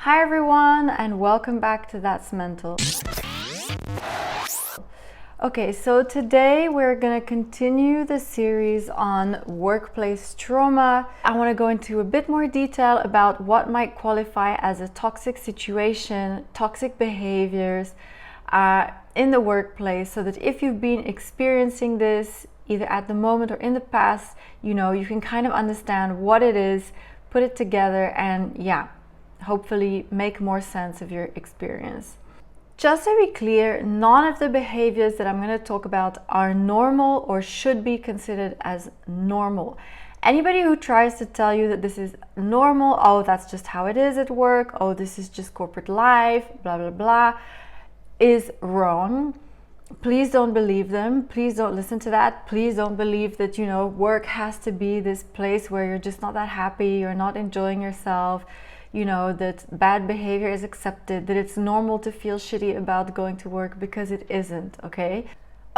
Hi everyone, and welcome back to That's Mental. Okay, so today we're gonna continue the series on workplace trauma. I wanna go into a bit more detail about what might qualify as a toxic situation, toxic behaviors in the workplace, so that if you've been experiencing this either at the moment or in the past, you can kind of understand what it is, put it together, and hopefully make more sense of your experience. Just to be clear, none of the behaviors that I'm going to talk about are normal or should be considered as normal. Anybody who tries to tell you that this is normal, oh, that's just how it is at work, oh, this is just corporate life, blah, blah, blah, is wrong. Please don't believe them. Please don't listen to that. Please don't believe that, work has to be this place where you're just not that happy, you're not enjoying yourself, that bad behavior is accepted, that it's normal to feel shitty about going to work, because it isn't, okay?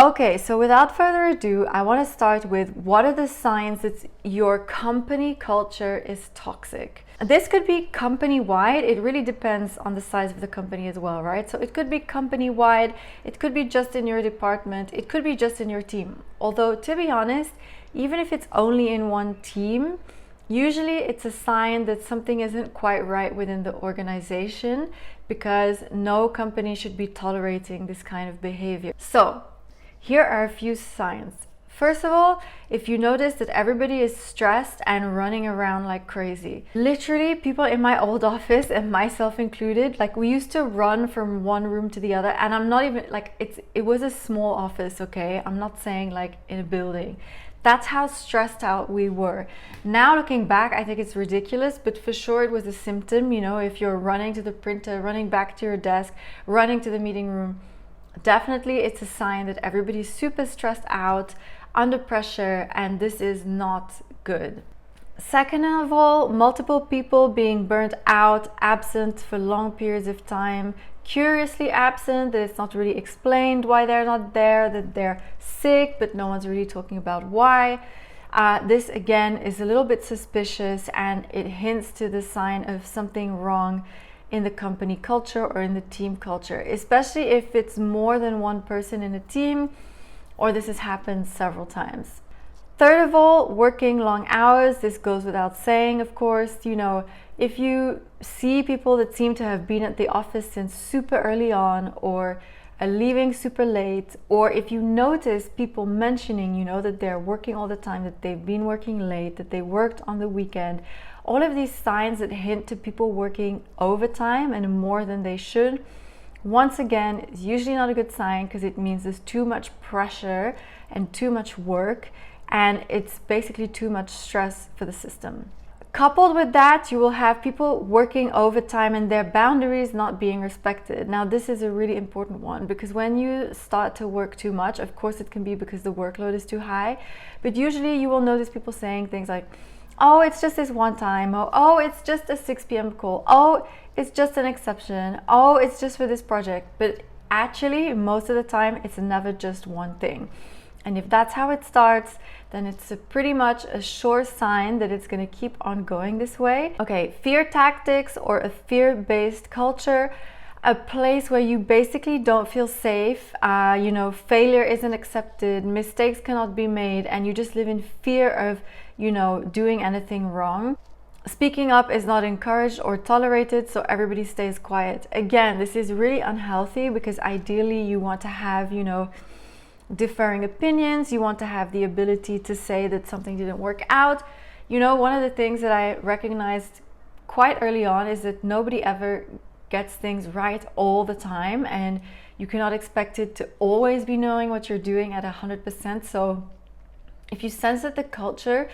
Okay, so without further ado, I want to start with what are the signs that your company culture is toxic. This could be company-wide. It really depends on the size of the company as well, right? So it could be company-wide, it could be just in your department, it could be just in your team. Although, to be honest, even if it's only in one team, usually it's a sign that something isn't quite right within the organization, because no company should be tolerating this kind of behavior. So here are a few signs. First of all, if you notice that everybody is stressed and running around like crazy. Literally, people in my old office, and myself included, we used to run from one room to the other, and I'm not even it was a small office, okay? I'm not saying in a building. That's how stressed out we were. Now looking back, I think it's ridiculous, but for sure it was a symptom. If you're running to the printer, running back to your desk, running to the meeting room, definitely it's a sign that everybody's super stressed out, under pressure, and this is not good. Second of all, multiple people being burnt out, absent for long periods of time, curiously absent, that it's not really explained why they're not there, that they're sick, but no one's really talking about why. This again is a little bit suspicious, and it hints to the sign of something wrong in the company culture or in the team culture, especially if it's more than one person in a team, or this has happened several times. Third of all, working long hours. This goes without saying, of course. If you see people that seem to have been at the office since super early on, or are leaving super late, or if you notice people mentioning, that they're working all the time, that they've been working late, that they worked on the weekend, all of these signs that hint to people working overtime and more than they should, once again, it's usually not a good sign, because it means there's too much pressure and too much work, and it's basically too much stress for the system. Coupled with that, you will have people working overtime and their boundaries not being respected. Now, this is a really important one, because when you start to work too much, of course it can be because the workload is too high, but usually you will notice people saying things like, oh, it's just this one time, oh, it's just a 6 p.m. call, oh, it's just an exception, oh, it's just for this project. But actually, most of the time, it's never just one thing. And if that's how it starts, then it's pretty much a sure sign that it's going to keep on going this way. Okay, fear tactics, or a fear-based culture, a place where you basically don't feel safe, failure isn't accepted, mistakes cannot be made, and you just live in fear of, doing anything wrong. Speaking up is not encouraged or tolerated, so everybody stays quiet. Again, this is really unhealthy, because ideally you want to have, differing opinions. You want to have the ability to say that something didn't work out. One of the things that I recognized quite early on is that nobody ever gets things right all the time, and you cannot expect it to always be knowing what you're doing at 100%. So if you sense that the culture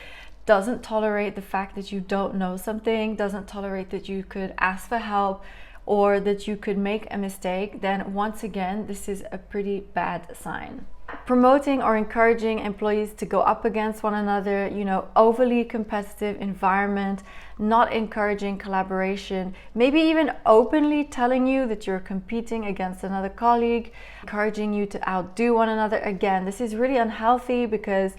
doesn't tolerate the fact that you don't know something, doesn't tolerate that you could ask for help, or that you could make a mistake, then once again, this is a pretty bad sign. Promoting or encouraging employees to go up against one another, overly competitive environment, not encouraging collaboration, maybe even openly telling you that you're competing against another colleague, encouraging you to outdo one another. Again, this is really unhealthy, because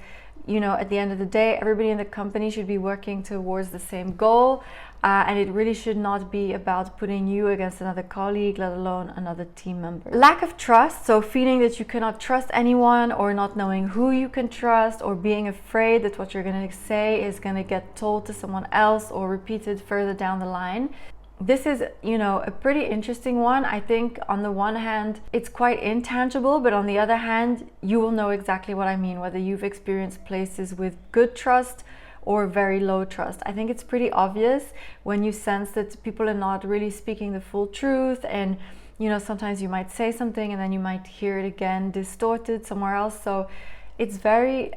at the end of the day, everybody in the company should be working towards the same goal. And it really should not be about putting you against another colleague, let alone another team member. Lack of trust, so feeling that you cannot trust anyone, or not knowing who you can trust, or being afraid that what you're going to say is going to get told to someone else or repeated further down the line. This is, a pretty interesting one. I think on the one hand, it's quite intangible, but on the other hand, you will know exactly what I mean, whether you've experienced places with good trust or very low trust. I think it's pretty obvious when you sense that people are not really speaking the full truth, and sometimes you might say something and then you might hear it again distorted somewhere else. So it's very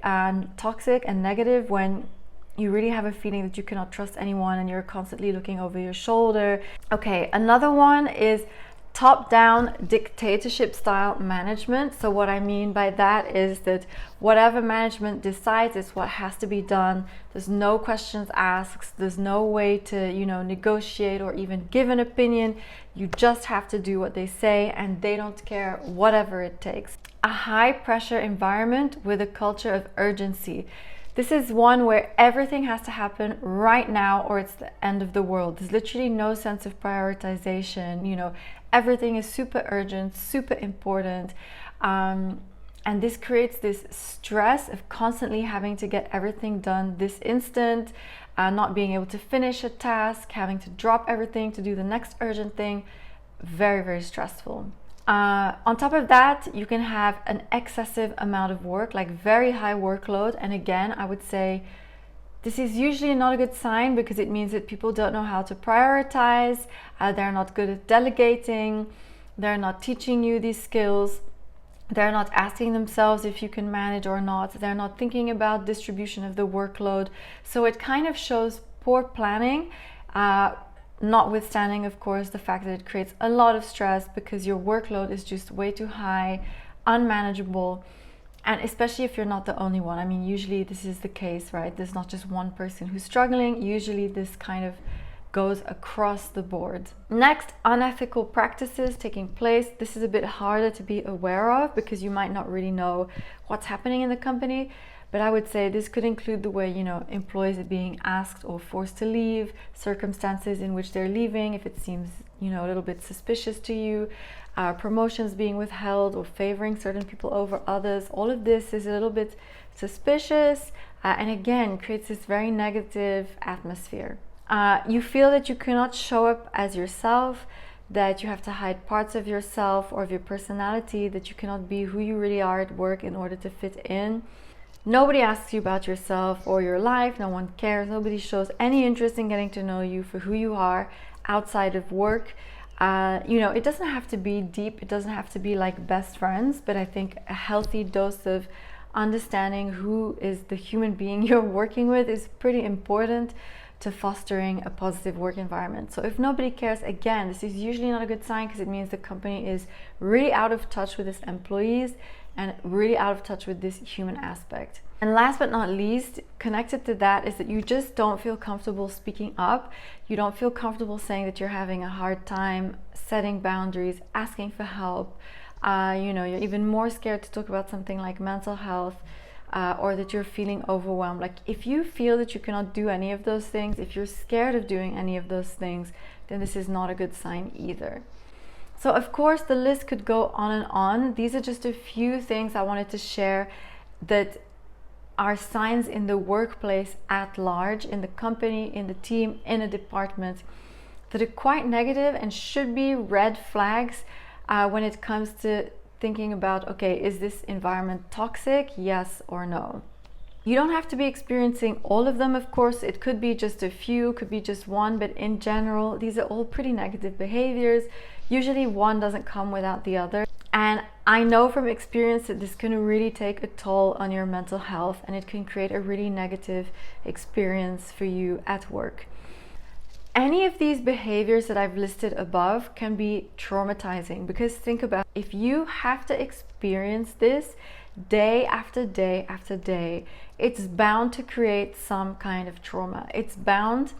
toxic and negative when you really have a feeling that you cannot trust anyone and you're constantly looking over your shoulder. Okay, another one is top-down dictatorship style management. So what I mean by that is that whatever management decides is what has to be done. There's no questions asked. There's no way to, negotiate or even give an opinion. You just have to do what they say, and they don't care whatever it takes. A high-pressure environment with a culture of urgency. This is one where everything has to happen right now or it's the end of the world. There's literally no sense of prioritization. Everything is super urgent, super important. And this creates this stress of constantly having to get everything done this instant, not being able to finish a task, having to drop everything to do the next urgent thing. Very, very stressful. On top of that, you can have an excessive amount of work, like very high workload. And again, I would say this is usually not a good sign, because it means that people don't know how to prioritize, they're not good at delegating, they're not teaching you these skills, they're not asking themselves if you can manage or not, they're not thinking about distribution of the workload. So it kind of shows poor planning, notwithstanding, of course, the fact that it creates a lot of stress because your workload is just way too high, unmanageable, and especially if you're not the only one. I mean, usually this is the case, right? There's not just one person who's struggling. Usually this kind of goes across the board. Next, unethical practices taking place. This is a bit harder to be aware of because you might not really know what's happening in the company. But I would say this could include the way, employees are being asked or forced to leave, circumstances in which they're leaving, if it seems, a little bit suspicious to you, promotions being withheld or favoring certain people over others. All of this is a little bit suspicious, and again, creates this very negative atmosphere. You feel that you cannot show up as yourself, that you have to hide parts of yourself or of your personality, that you cannot be who you really are at work in order to fit in. Nobody asks you about yourself or your life. No one cares. Nobody shows any interest in getting to know you for who you are outside of work. It doesn't have to be deep. It doesn't have to be like best friends, but I think a healthy dose of understanding who is the human being you're working with is pretty important to fostering a positive work environment. So if nobody cares, again, this is usually not a good sign, because it means the company is really out of touch with its employees and really out of touch with this human aspect. And last but not least, connected to that, is that you just don't feel comfortable speaking up. You don't feel comfortable saying that you're having a hard time setting boundaries, asking for help. You're even more scared to talk about something like mental health, or that you're feeling overwhelmed. Like, if you feel that you cannot do any of those things, if you're scared of doing any of those things, then this is not a good sign either. So of course the list could go on and on. These are just a few things I wanted to share that are signs in the workplace at large, in the company, in the team, in a department, that are quite negative and should be red flags when it comes to thinking about, okay, is this environment toxic? Yes or no? You don't have to be experiencing all of them, of course. It could be just a few, could be just one, but in general, these are all pretty negative behaviors. Usually one doesn't come without the other. And I know from experience that this can really take a toll on your mental health, and it can create a really negative experience for you at work. Any of these behaviors that I've listed above can be traumatizing, because think about, if you have to experience this day after day after day, it's bound to create some kind of trauma. It's bound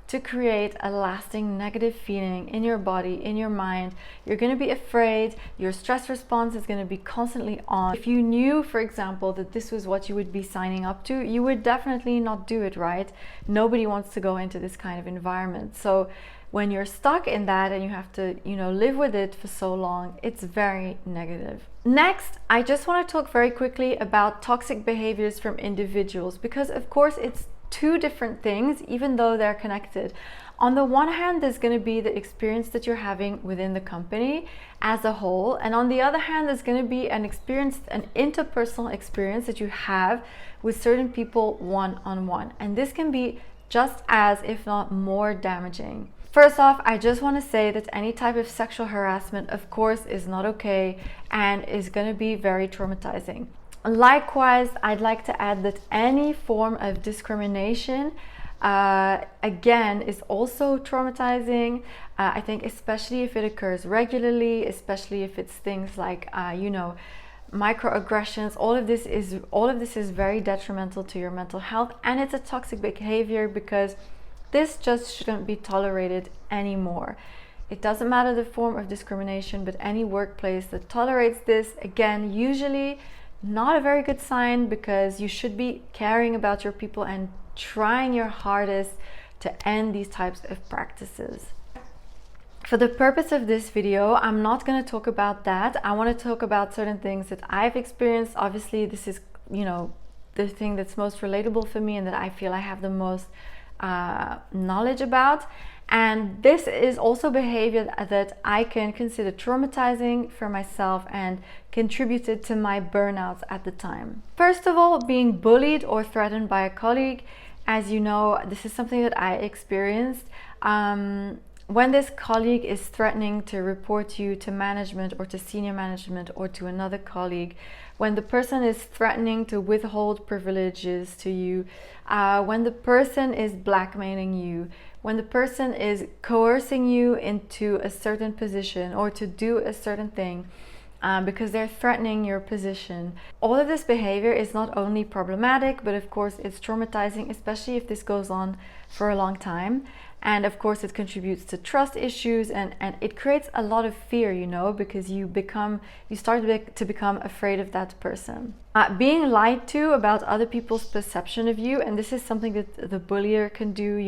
to create a lasting negative feeling in your body, in your mind. You're going to be afraid, your stress response is going to be constantly on. If you knew, for example, that this was what you would be signing up to, you would definitely not do it, right? Nobody wants to go into this kind of environment. So when you're stuck in that and you have to, live with it for so long, it's very negative. Next, I just want to talk very quickly about toxic behaviors from individuals, because of course it's two different things, even though they're connected. On the one hand, there's going to be the experience that you're having within the company as a whole, and on the other hand, there's going to be an interpersonal experience that you have with certain people one-on-one, and this can be just as, if not more, damaging. First off, I just want to say that any type of sexual harassment, of course, is not okay and is going to be very traumatizing. Likewise, I'd like to add that any form of discrimination, again, is also traumatizing. I think especially if it occurs regularly, especially if it's things like, microaggressions. All of this is very detrimental to your mental health, and it's a toxic behavior because this just shouldn't be tolerated anymore. It doesn't matter the form of discrimination, but any workplace that tolerates this, again, usually not a very good sign, because you should be caring about your people and trying your hardest to end these types of practices. For the purpose of this video, I'm not going to talk about that. I want to talk about certain things that I've experienced. Obviously, this is, the thing that's most relatable for me and that I feel I have the most knowledge about. And this is also behavior that I can consider traumatizing for myself and contributed to my burnouts at the time. First of all, being bullied or threatened by a colleague. As you know, this is something that I experienced. When this colleague is threatening to report you to management or to senior management or to another colleague, when the person is threatening to withhold privileges to you, when the person is blackmailing you, when the person is coercing you into a certain position or to do a certain thing, because they're threatening your position. All of this behavior is not only problematic, but of course it's traumatizing, especially if this goes on for a long time. And of course it contributes to trust issues, and it creates a lot of fear, because you start to become afraid of that person. Being lied to about other people's perception of you, and this is something that the bullier can do,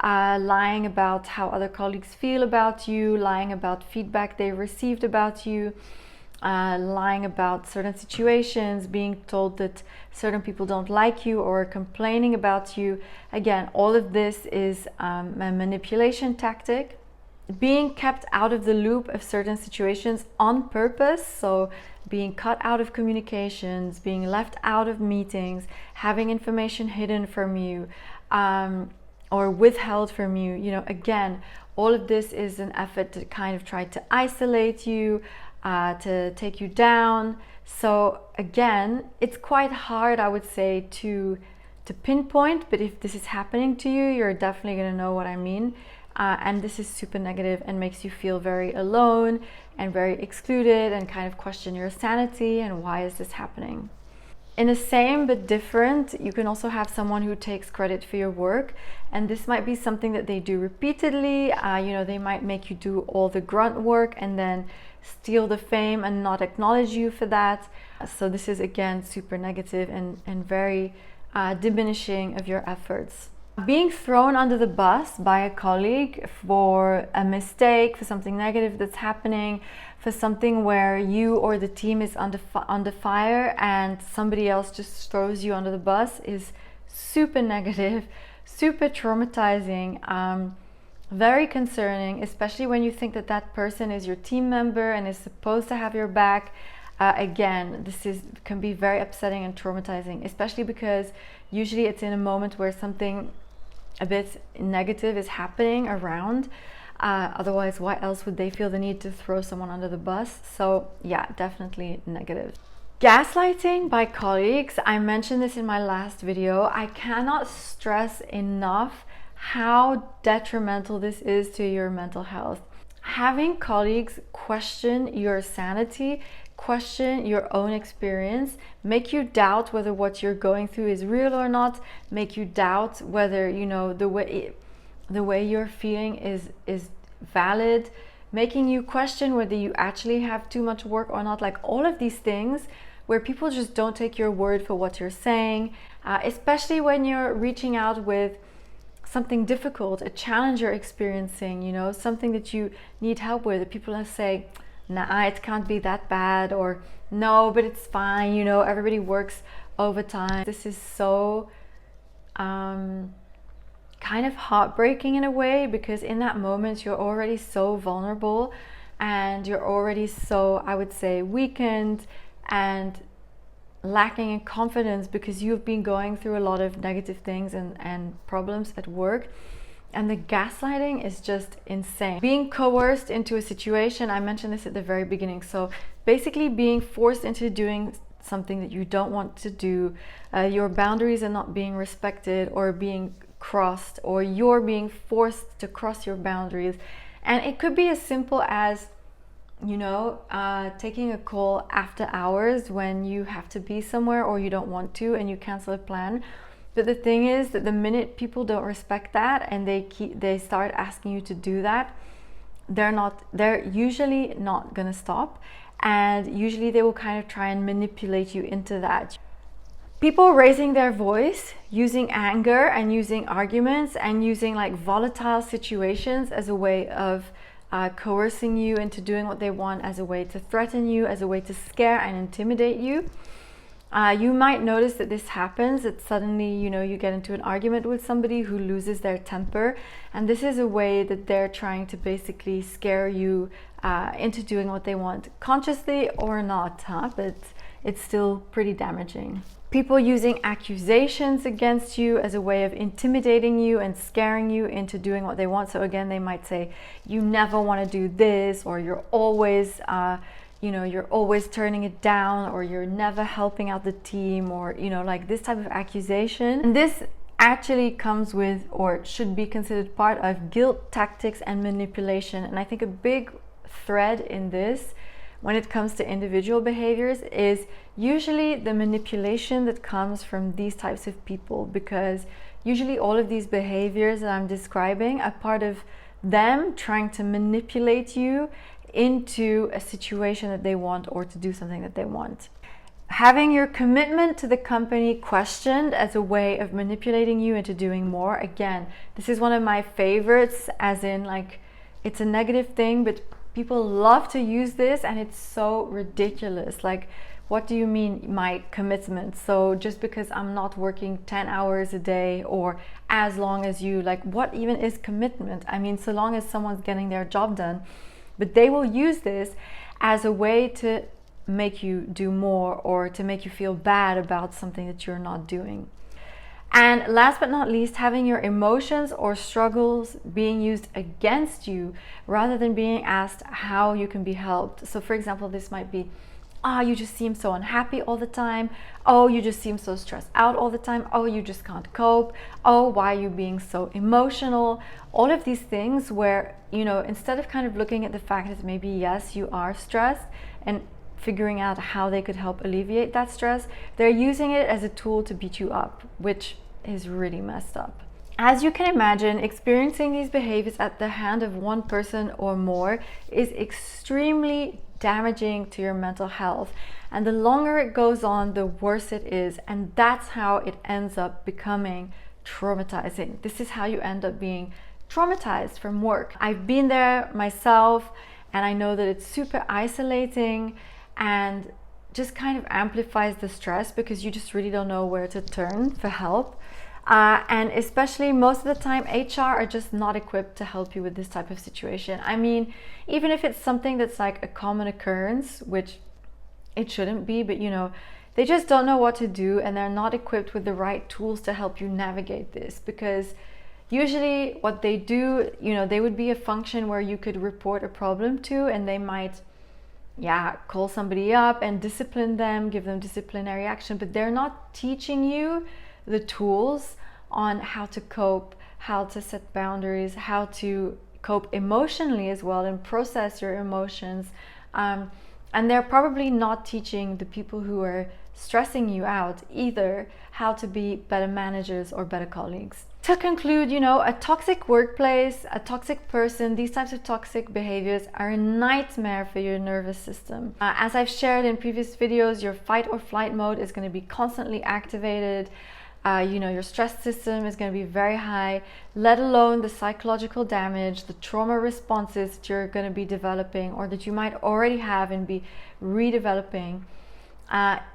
lying about how other colleagues feel about you, lying about feedback they received about you, lying about certain situations, being told that certain people don't like you or complaining about you. Again, all of this is a manipulation tactic. Being kept out of the loop of certain situations on purpose, so being cut out of communications, being left out of meetings, having information hidden from you, or withheld from you. Again, all of this is an effort to kind of try to isolate you, to take you down. So again, it's quite hard, I would say, to pinpoint, but if this is happening to you, you're definitely going to know what I mean. And this is super negative and makes you feel very alone and very excluded and kind of question your sanity and why is this happening. In the same but different, you can also have someone who takes credit for your work, and this might be something that they do repeatedly. They might make you do all the grunt work and then steal the fame and not acknowledge you for that. So this is again super negative and very diminishing of your efforts. Being thrown under the bus by a colleague for a mistake, for something negative that's happening, for something where you or the team is under fire and somebody else just throws you under the bus is super negative, super traumatizing, very concerning, especially when you think that that person is your team member and is supposed to have your back. Again, can be very upsetting and traumatizing, especially because usually it's in a moment where something a bit negative is happening around. Otherwise, why else would they feel the need to throw someone under the bus? So yeah, definitely negative. Gaslighting by colleagues. I mentioned this in my last video. I cannot stress enough how detrimental this is to your mental health. Having colleagues question your sanity, question your own experience, make you doubt whether what you're going through is real or not, make you doubt whether, the way the way you're feeling is valid, making you question whether you actually have too much work or not. Like all of these things where people just don't take your word for what you're saying, especially when you're reaching out with something difficult, a challenge you're experiencing, you know, something that you need help with. People will say, nah, it can't be that bad, or no, but it's fine, you know, everybody works overtime. This is so kind of heartbreaking in a way, because in that moment you're already so vulnerable and you're already so, I would say, weakened and lacking in confidence because you've been going through a lot of negative things and problems at work. And the gaslighting is just insane. Being coerced into a situation, I mentioned this at the very beginning. So basically being forced into doing something that you don't want to do, your boundaries are not being respected or being crossed, or you're being forced to cross your boundaries. And it could be as simple as, you know, taking a call after hours when you have to be somewhere or you don't want to and you cancel a plan. But the thing is that the minute people don't respect that and they start asking you to do that, they're usually not gonna stop, and usually they will kind of try and manipulate you into that. People raising their voice, using anger and using arguments and using like volatile situations as a way of coercing you into doing what they want, as a way to threaten you, as a way to scare and intimidate you. You might notice that this happens, that suddenly, you know, you get into an argument with somebody who loses their temper, and this is a way that they're trying to basically scare you into doing what they want, consciously or not, but it's still pretty damaging. People using accusations against you as a way of intimidating you and scaring you into doing what they want. So again, they might say, you never want to do this, or you're always you're always turning it down, or you're never helping out the team, or, you know, like this type of accusation. And this actually comes with, or should be considered part of, guilt tactics and manipulation. And I think a big thread in this, when it comes to individual behaviors, is usually the manipulation that comes from these types of people, because usually all of these behaviors that I'm describing are part of them trying to manipulate you into a situation that they want, or to do something that they want. Having your commitment to the company questioned as a way of manipulating you into doing more. Again, this is one of my favorites, as in, like, it's a negative thing, but people love to use this, and it's so ridiculous. Like, what do you mean, my commitment? So just because I'm not working 10 hours a day or as long as you, like, what even is commitment? I mean, so long as someone's getting their job done. But they will use this as a way to make you do more, or to make you feel bad about something that you're not doing. And last but not least, having your emotions or struggles being used against you rather than being asked how you can be helped. So for example, this might be, you just seem so unhappy all the time. Oh, you just seem so stressed out all the time. Oh, you just can't cope. Oh, why are you being so emotional? All of these things where, you know, instead of kind of looking at the fact that maybe, yes, you are stressed, and figuring out how they could help alleviate that stress, they're using it as a tool to beat you up, which is really messed up. As you can imagine, experiencing these behaviors at the hand of one person or more is extremely damaging to your mental health, and the longer it goes on, the worse it is, and that's how it ends up becoming traumatizing. This is how you end up being traumatized from work. I've been there myself, and I know that it's super isolating and just kind of amplifies the stress, because you just really don't know where to turn for help. And especially most of the time, HR are just not equipped to help you with this type of situation. I mean, even if it's something that's like a common occurrence, which it shouldn't be, but you know, they just don't know what to do, and they're not equipped with the right tools to help you navigate this. Because usually what they do, you know, they would be a function where you could report a problem to, and they might call somebody up and discipline them, give them disciplinary action, but they're not teaching you the tools on how to cope, how to set boundaries, how to cope emotionally as well, and process your emotions. And they're probably not teaching the people who are stressing you out either how to be better managers or better colleagues. To conclude, you know, a toxic workplace, a toxic person, these types of toxic behaviors are a nightmare for your nervous system. As I've shared in previous videos, your fight or flight mode is going to be constantly activated. You know, your stress system is going to be very high, let alone the psychological damage, the trauma responses that you're going to be developing or that you might already have and be redeveloping.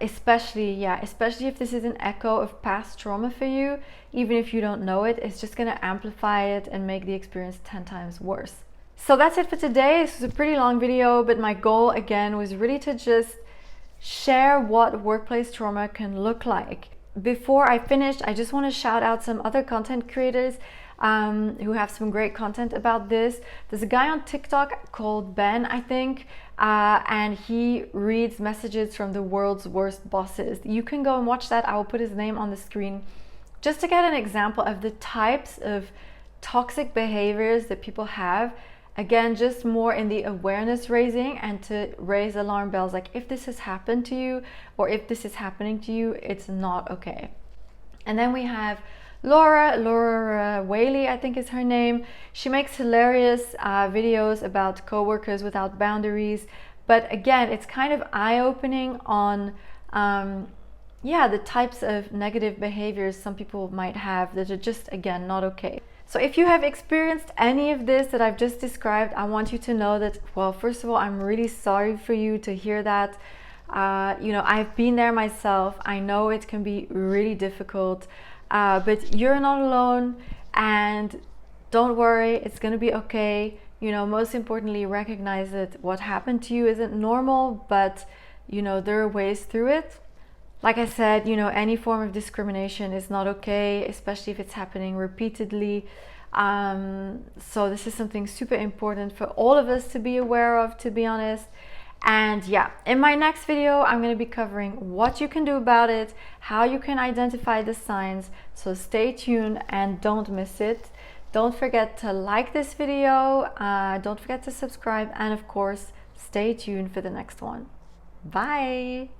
Especially if this is an echo of past trauma for you, even if you don't know it, it's just going to amplify it and make the experience 10 times worse. So that's it for today. This was a pretty long video, but my goal again was really to just share what workplace trauma can look like. Before I finish, I just want to shout out some other content creators who have some great content about this. There's a guy on TikTok called Ben, I think, and he reads messages from the world's worst bosses. You can go and watch that. I will put his name on the screen just to get an example of the types of toxic behaviors that people have. Again, just more in the awareness raising and to raise alarm bells, like if this has happened to you or if this is happening to you, it's not okay. And then we have Laura Whaley, I think is her name. She makes hilarious videos about coworkers without boundaries. But again, it's kind of eye-opening on the types of negative behaviors some people might have that are just, again, not okay. So if you have experienced any of this that I've just described, I want you to know that, well, first of all, I'm really sorry for you to hear that. You know, I've been there myself. I know it can be really difficult, but you're not alone, and don't worry, it's gonna be okay. You know, most importantly, recognize that what happened to you isn't normal, but you know, there are ways through it. Like I said, you know, any form of discrimination is not okay, especially if it's happening repeatedly. So this is something super important for all of us to be aware of, to be honest. And yeah, in my next video, I'm going to be covering what you can do about it, how you can identify the signs. So stay tuned and don't miss it. Don't forget to like this video. Don't forget to subscribe. And of course, stay tuned for the next one. Bye.